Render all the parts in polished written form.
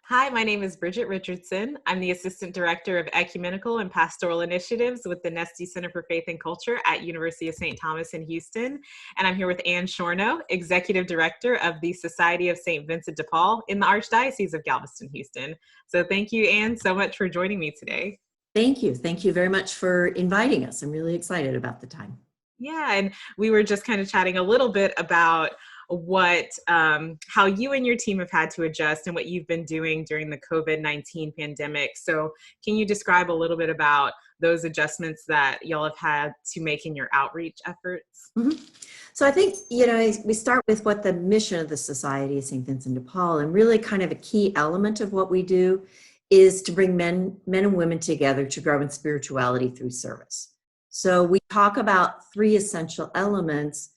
Hi, my name is Bridget Richardson. I'm the Assistant Director of Ecumenical and Pastoral Initiatives with the Nesty Center for Faith and Culture at University of St. Thomas in Houston. And I'm here with Ann Shorno, Executive Director of the Society of St. Vincent de Paul in the Archdiocese of Galveston, Houston. So thank you, Ann, so much for joining me today. Thank you. Thank you very much for inviting us. I'm really excited about the time. Yeah, and we were just kind of chatting a little bit about how you and your team have had to adjust and what you've been doing during the COVID-19 pandemic. So can you describe a little bit about those adjustments that y'all have had to make in your outreach efforts? Mm-hmm. So I think, we start with what the mission of the Society of St. Vincent de Paul, and really kind of a key element of what we do is to bring men and women together to grow in spirituality through service. So we talk about three essential elements.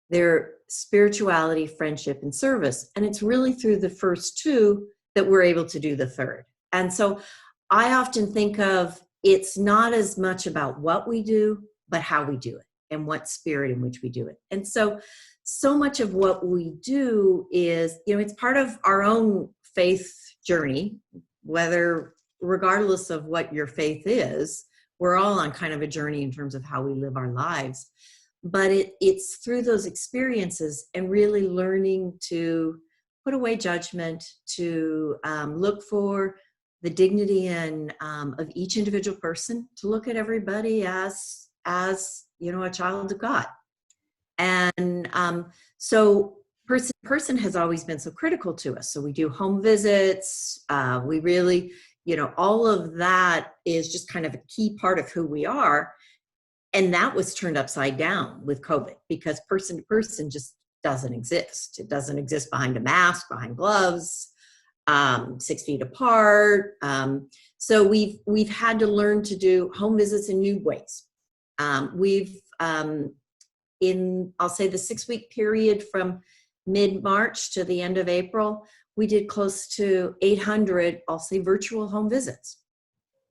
They're spirituality, friendship, and service. And it's really through the first two that we're able to do the third. And so I often think of it's not as much about what we do, but how we do it and what spirit in which we do it. And so much of what we do is, it's part of our own faith journey, regardless of what your faith is, we're all on kind of a journey in terms of how we live our lives. But it's through those experiences and really learning to put away judgment, to look for the dignity of each individual person, to look at everybody as a child of God. And so person has always been so critical to us. So we do home visits. We really, all of that is just kind of a key part of who we are. And that was turned upside down with COVID because person to person just doesn't exist. It doesn't exist behind a mask, behind gloves, 6 feet apart. So we've had to learn to do home visits in new ways. I'll say the 6-week period from mid-March to the end of April, we did close to 800, I'll say, virtual home visits.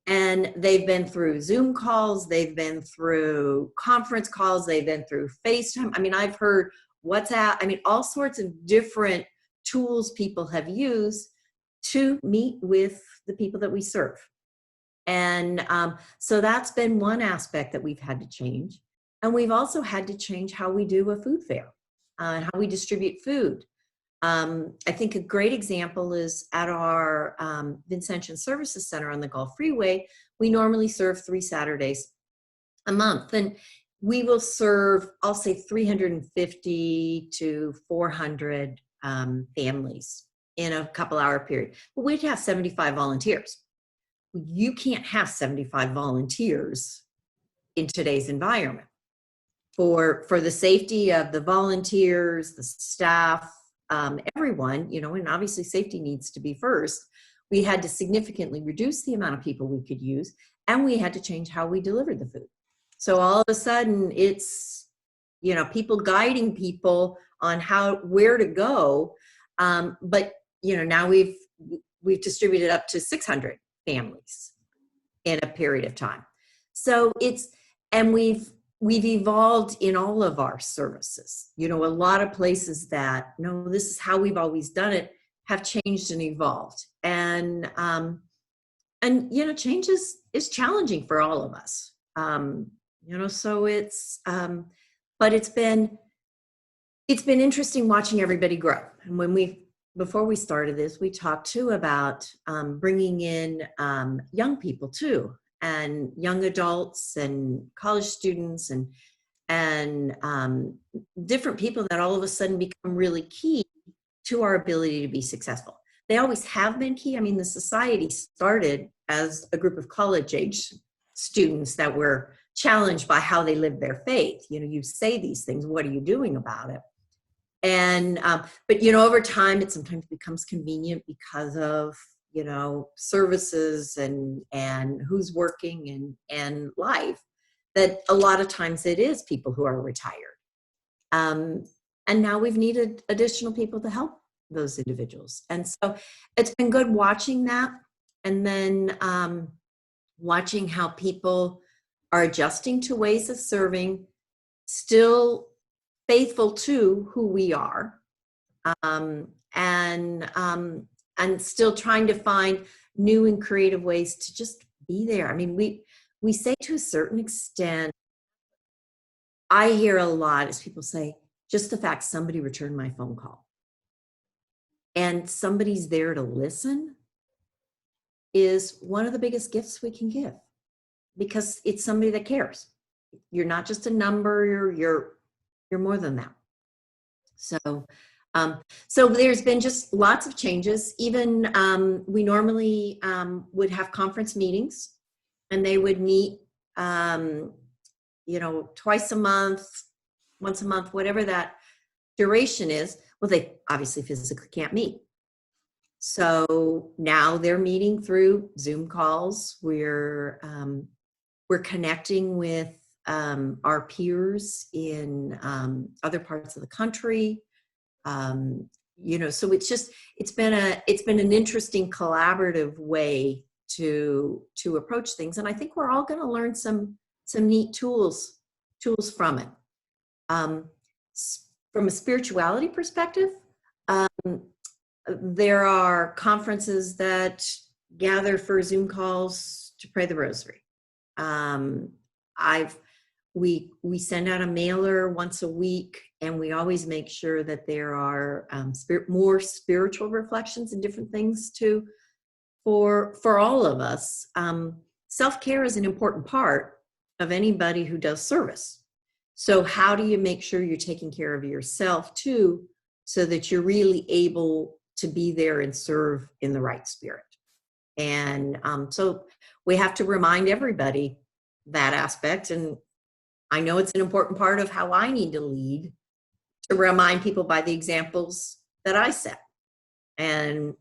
And they've been through Zoom calls, they've been through conference calls, they've been through FaceTime. I mean, I've heard WhatsApp, all sorts of different tools people have used to meet with the people that we serve. And so that's been one aspect that we've had to change. And we've also had to change how we do a food fair and how we distribute food. I think a great example is at our Vincent Services Center on the Gulf Freeway. We normally serve 3 Saturdays a month, and we will serve, I'll say, 350 to 400 families in a couple-hour period. But we'd have 75 volunteers. You can't have 75 volunteers in today's environment. For the safety of the volunteers, the staff, everyone, and obviously safety needs to be first. We had to significantly reduce the amount of people we could use, and we had to change how we delivered the food. So all of a sudden it's, people guiding people on where to go. But, now we've distributed up to 600 families in a period of time. So we've evolved in all of our services. A lot of places that, no, this is how we've always done it, have changed and evolved. And change is challenging for all of us. So but it's been interesting watching everybody grow. And before we started this, we talked too about bringing in young people too, and young adults and college students and different people that all of a sudden become really key to our ability to be successful. They always have been key. The society started as a group of college-age students that were challenged by how they lived their faith. You say these things, what are you doing about it? And, but over time, it sometimes becomes convenient because of services and who's working and life, that a lot of times it is people who are retired. And now we've needed additional people to help those individuals. And so it's been good watching that, and then watching how people are adjusting to ways of serving, still faithful to who we are, and and still trying to find new and creative ways to just be there. I mean, we say to a certain extent, I hear a lot as people say, just the fact somebody returned my phone call and somebody's there to listen is one of the biggest gifts we can give, because it's somebody that cares. You're not just a number, you're more than that. So there's been just lots of changes. Even we normally would have conference meetings, and they would meet, twice a month, once a month, whatever that duration is. Well, they obviously physically can't meet. So now they're meeting through Zoom calls. We're connecting with our peers in other parts of the country. So it's been an interesting collaborative way to approach things, and I think we're all going to learn some neat tools from it. From a spirituality perspective, there are conferences that gather for Zoom calls to pray the rosary. We send out a mailer once a week, and we always make sure that there are more spiritual reflections and different things for all of us. Self-care is an important part of anybody who does service. So how do you make sure you're taking care of yourself too, so that you're really able to be there and serve in the right spirit? And so we have to remind everybody that aspect. And I know it's an important part of how I need to lead, to remind people by the examples that I set. And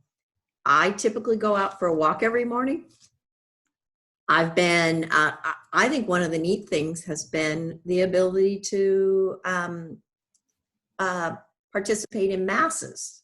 I typically go out for a walk every morning. I've been, I think one of the neat things has been the ability to participate in masses.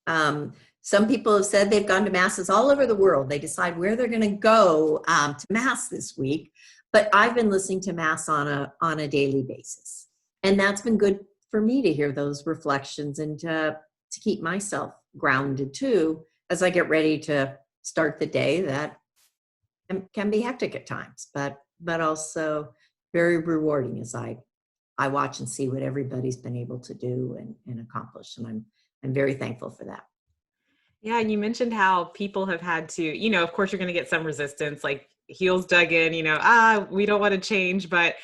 Some people have said they've gone to masses all over the world. They decide where they're going to go to mass this week. But I've been listening to mass on a daily basis. And that's been good for me to hear those reflections and to keep myself grounded too, as I get ready to start the day that can be hectic at times, but also very rewarding as I watch and see what everybody's been able to do and accomplish. And I'm very thankful for that. Yeah, and you mentioned how people have had to, of course you're going to get some resistance, like heels dug in, we don't want to change, but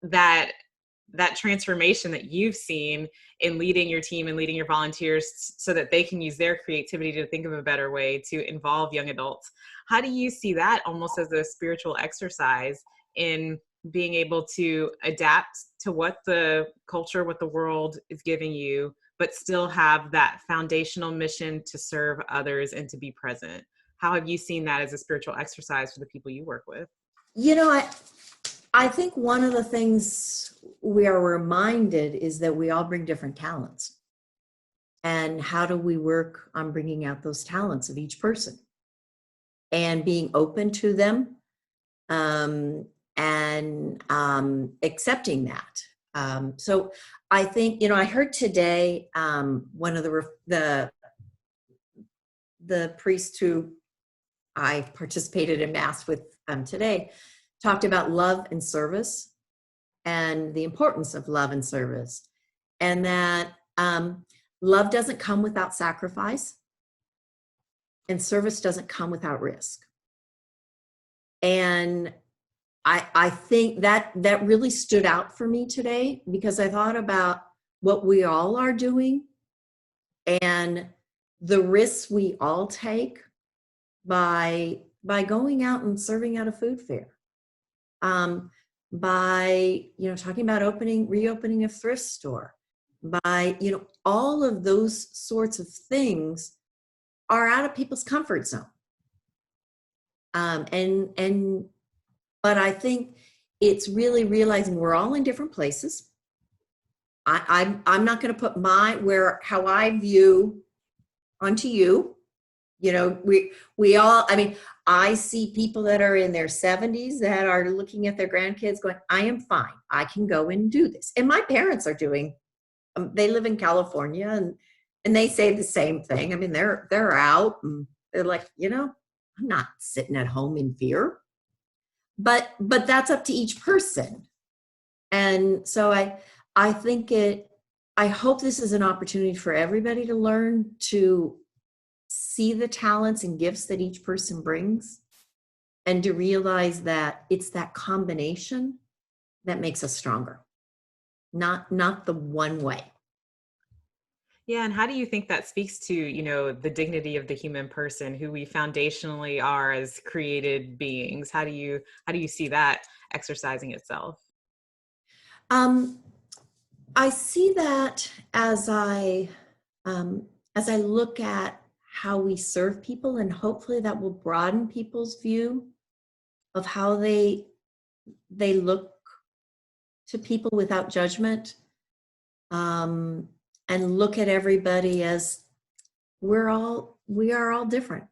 that transformation that you've seen in leading your team and leading your volunteers so that they can use their creativity to think of a better way to involve young adults. How do you see that almost as a spiritual exercise in being able to adapt to what the culture, what the world is giving you, but still have that foundational mission to serve others and to be present? How have you seen that as a spiritual exercise for the people you work with? I think one of the things we are reminded is that we all bring different talents. And how do we work on bringing out those talents of each person and being open to them and accepting that? So I think, I heard today one of the priests who I participated in mass with today talked about love and service and the importance of love and service, and that love doesn't come without sacrifice and service doesn't come without risk. And I think that really stood out for me today, because I thought about what we all are doing and the risks we all take by going out and serving at a food fair, by talking about reopening a thrift store, by all of those sorts of things are out of people's comfort zone. But I think it's really realizing we're all in different places. I'm not going to put how I view onto you. We all, I see people that are in their 70s that are looking at their grandkids going, I am fine. I can go and do this. And my parents are doing, they live in California, and And they say the same thing. I mean, they're out and they're like, I'm not sitting at home in fear. But that's up to each person. And so I think I hope this is an opportunity for everybody to learn to see the talents and gifts that each person brings, and to realize that it's that combination that makes us stronger, not the one way. Yeah, and how do you think that speaks to, the dignity of the human person, who we foundationally are as created beings? How do you see that exercising itself? I see that as I look at how we serve people, and hopefully that will broaden people's view of how they look to people without judgment, and look at everybody as we are all different,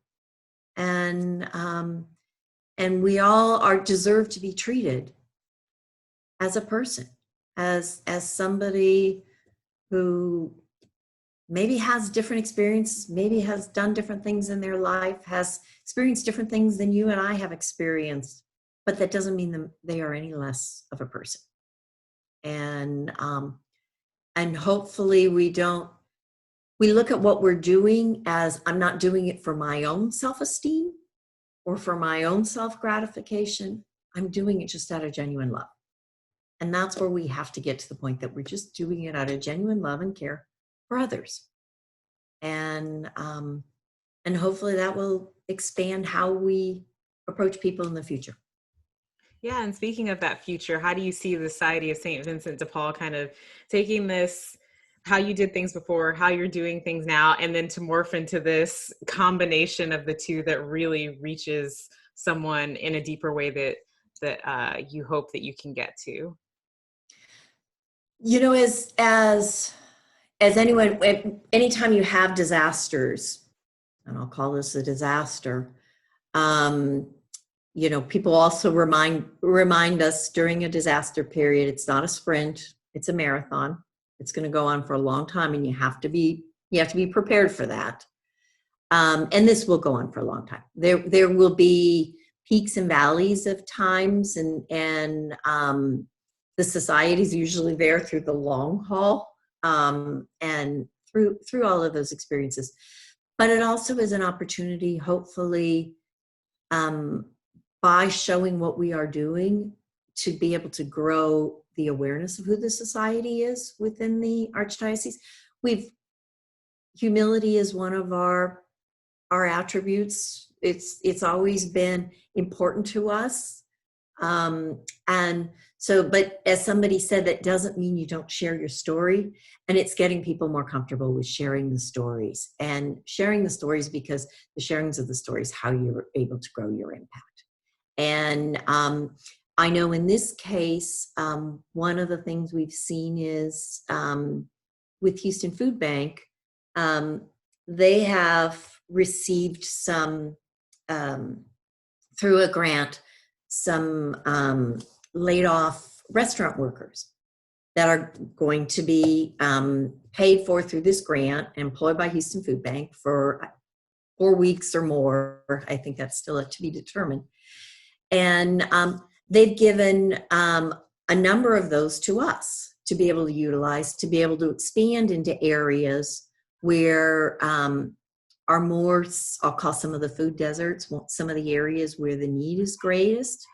and we all are deserve to be treated as a person, as somebody who maybe has different experiences, maybe has done different things in their life, has experienced different things than you and I have experienced, but that doesn't mean they are any less of a person. And hopefully we look at what we're doing as, I'm not doing it for my own self-esteem or for my own self-gratification. I'm doing it just out of genuine love. And that's where we have to get to the point that we're just doing it out of genuine love and care for others. And hopefully that will expand how we approach people in the future. Yeah, and speaking of that future, how do you see the Society of St. Vincent de Paul kind of taking this, how you did things before, how you're doing things now, and then to morph into this combination of the two that really reaches someone in a deeper way that you hope that you can get to? As anyone, anytime you have disasters, and I'll call this a disaster, people also remind us during a disaster period, it's not a sprint, it's a marathon. It's going to go on for a long time, and you have to be prepared for that. And this will go on for a long time. There will be peaks and valleys of times, and the society is usually there through the long haul, and through all of those experiences. But it also is an opportunity, hopefully, by showing what we are doing, to be able to grow the awareness of who the society is within the Archdiocese. Humility is one of our attributes. It's always been important to us. And so, but as somebody said, that doesn't mean you don't share your story, and it's getting people more comfortable with sharing the stories, because the sharings of the stories, how you're able to grow your impact. And I know in this case, one of the things we've seen is with Houston Food Bank, they have received some, through a grant, some laid off restaurant workers that are going to be paid for through this grant, employed by Houston Food Bank for 4 weeks or more. I think that's still to be determined. And they've given a number of those to us to be able to utilize, to be able to expand into areas where are more, I'll call some of the food deserts, some of the areas where the need is greatest.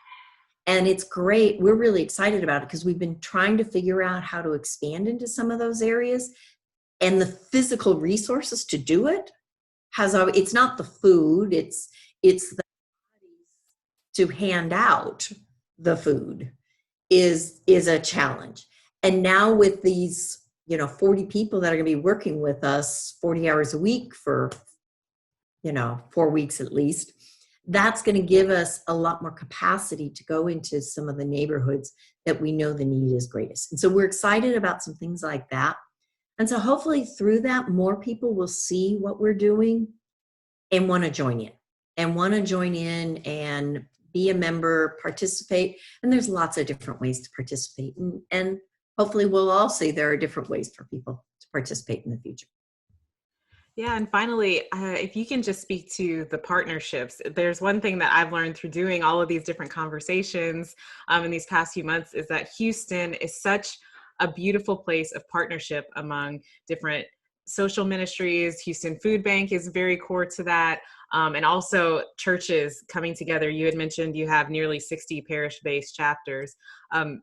And it's great. We're really excited about it because we've been trying to figure out how to expand into some of those areas, and the physical resources to do it it's not the food, it's the to hand out the food is a challenge. And now with these 40 people that are going to be working with us 40 hours a week for 4 weeks at least, that's going to give us a lot more capacity to go into some of the neighborhoods that we know the need is greatest. And so we're excited about some things like that. And so hopefully through that, more people will see what we're doing and want to join in and be a member, participate. And there's lots of different ways to participate. And hopefully we'll all see there are different ways for people to participate in the future. Yeah, and finally, if you can just speak to the partnerships, there's one thing that I've learned through doing all of these different conversations in these past few months is that Houston is such a beautiful place of partnership among different social ministries. Houston Food Bank is very core to that. And also churches coming together. You had mentioned you have nearly 60 parish-based chapters. Um,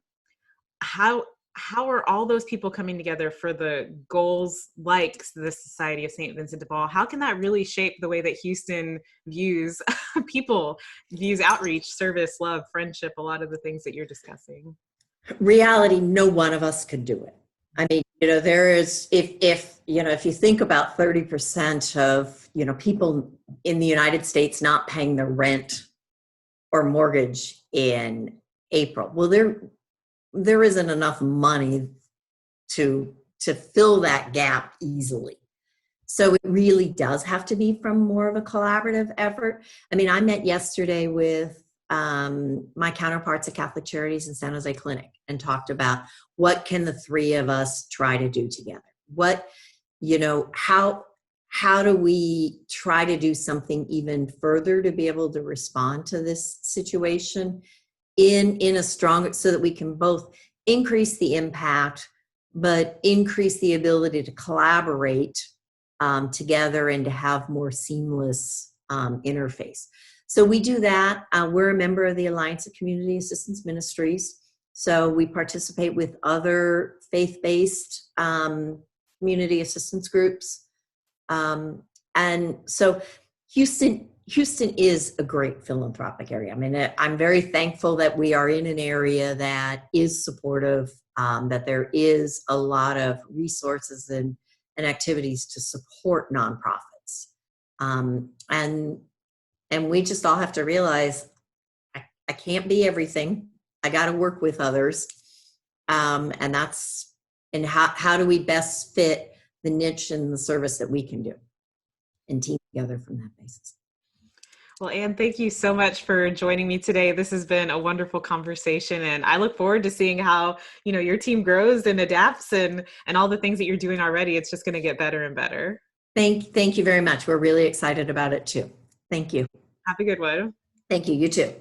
how how are all those people coming together for the goals like the Society of St. Vincent de Paul? How can that really shape the way that Houston views people, views outreach, service, love, friendship, a lot of the things that you're discussing? Reality, no one of us could do it. I mean, there is, if you think about 30% of, people in the United States not paying their rent or mortgage in April, well, there isn't enough money to fill that gap easily. So it really does have to be from more of a collaborative effort. I mean, I met yesterday with my counterparts at Catholic Charities and San Jose Clinic and talked about what can the three of us try to do together? What, how do we try to do something even further to be able to respond to this situation in a stronger, so that we can both increase the impact, but increase the ability to collaborate together and to have more seamless interface. So we do that. We're a member of the Alliance of Community Assistance Ministries. So we participate with other faith-based community assistance groups. And so Houston is a great philanthropic area. I mean, I'm very thankful that we are in an area that is supportive, that there is a lot of resources and activities to support nonprofits. And we just all have to realize I can't be everything. I got to work with others. And how do we best fit the niche and the service that we can do and team together from that basis. Well, Anne, thank you so much for joining me today. This has been a wonderful conversation, and I look forward to seeing how, your team grows and adapts and all the things that you're doing already. It's just going to get better and better. Thank you very much. We're really excited about it too. Thank you. Have a good one. Thank you. You too.